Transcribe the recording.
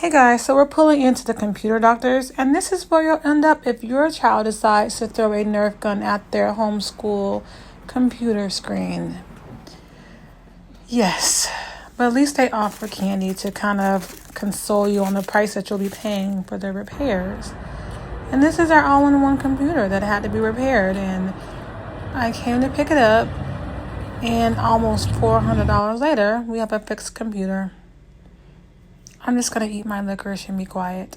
Hey guys, so we're pulling into the computer doctors, and this is where you'll end up if your child decides to throw a Nerf gun at their homeschool computer screen. Yes, but at least they offer candy to kind of console you on the price that you'll be paying for the repairs. And this is our all-in-one computer that had to be repaired, and I came to pick it up, and almost $400 later, we have a fixed computer. I'm just going to eat my licorice and be quiet.